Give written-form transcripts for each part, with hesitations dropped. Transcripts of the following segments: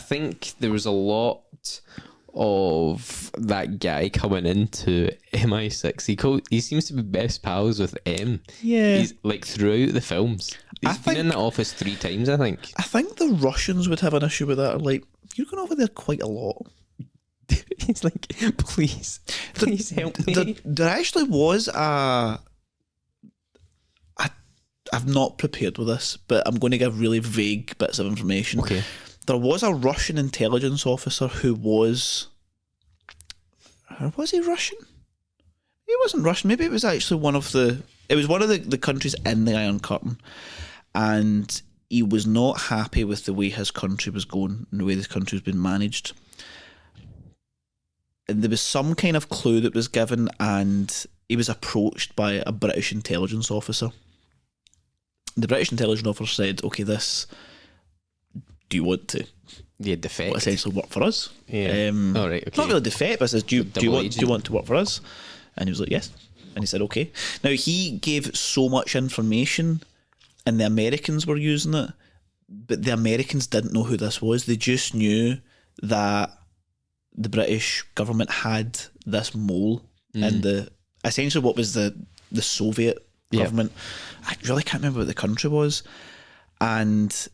think there was a lot of that guy coming into MI6. He seems to be best pals with M. Yeah. He's like throughout the films. He's been in the office 3 times, I think. I think the Russians would have an issue with that. Like, you're going over there quite a lot. He's like, please help me. There actually was I've not prepared with this, but I'm going to give really vague bits of information. Okay. There was a Russian intelligence officer who was he Russian? He wasn't Russian. Maybe it was actually one of the countries in the Iron Curtain, and he was not happy with the way his country was going and the way the country was being managed. And there was some kind of clue that was given, and he was approached by a British intelligence officer. The British intelligence officer said, "Okay, do you want to defect? Essentially work for us?" Yeah. All right. Okay. Not really defect, but says, do you want to work for us? And he was like, yes. And he said, okay. Now, he gave so much information, and the Americans were using it, but the Americans didn't know who this was. They just knew that the British government had this mole in essentially what was the Soviet government. I really can't remember what the country was. And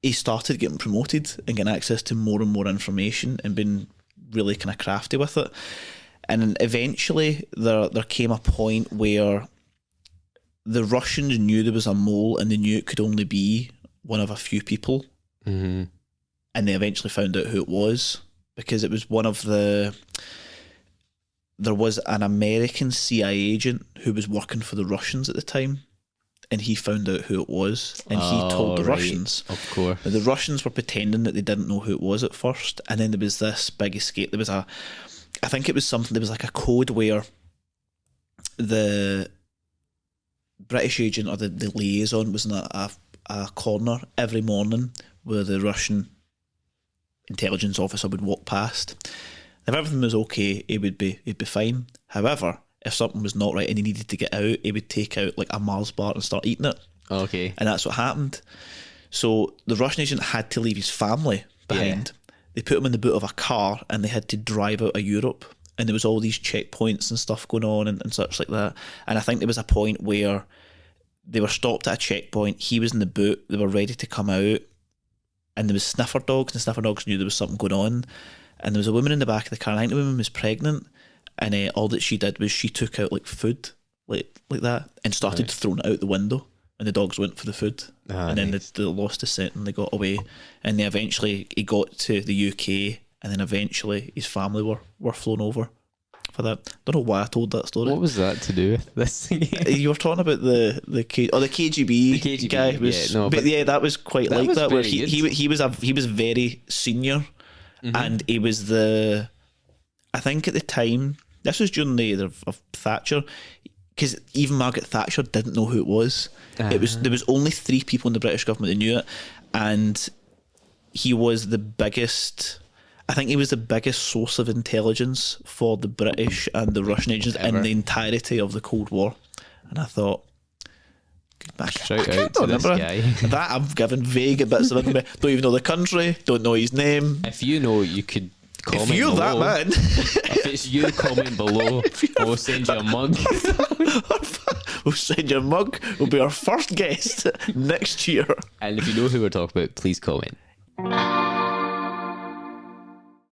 he started getting promoted and getting access to more and more information and being really kind of crafty with it. And eventually there came a point where the Russians knew there was a mole, and they knew it could only be one of a few people. Mm-hmm. And they eventually found out who it was, because it was there was an American CIA agent who was working for the Russians at the time, and he found out who it was, and he told the Russians. Of course. Now, the Russians were pretending that they didn't know who it was at first, and then there was this big escape. There was I think it was something, there was like a code where the British agent or the liaison was in a corner every morning where the Russian intelligence officer would walk past. If everything was okay, he'd be fine. However, if something was not right and he needed to get out, he would take out like a Mars bar and start eating it. Okay. And that's what happened. So the Russian agent had to leave his family behind. Yeah. They put him in the boot of a car and they had to drive out of Europe. And there was all these checkpoints and stuff going on and such like that. And I think there was a point where they were stopped at a checkpoint. He was in the boot. They were ready to come out. And there was sniffer dogs, and sniffer dogs knew there was something going on. And there was a woman in the back of the car. I think the woman was pregnant. And all that she did was she took out like food, like that, and started throwing it out the window. And the dogs went for the food. And then they lost the scent and they got away. And he got to the UK, and then eventually his family were flown over for that. I don't know why I told that story. What was that to do with this thing? You were talking about the KGB guy. But that was quite that like was that. Where he was very senior, and he was I think at the time, this was during the era of Thatcher, because even Margaret Thatcher didn't know who it was. There was only 3 people in the British government that knew it, and he was the biggest. I think he was the biggest source of intelligence for the British and the Russian agents in the entirety of the Cold War. And I thought, shout out to this guy. That I've given vague bits of information. Don't even know the country. Don't know his name. If you know, you could comment. If you're below. that man, if it's you, comment below. We'll send you a mug. We'll send you a mug. We'll be our first guest next year. And if you know who we're talking about, please comment.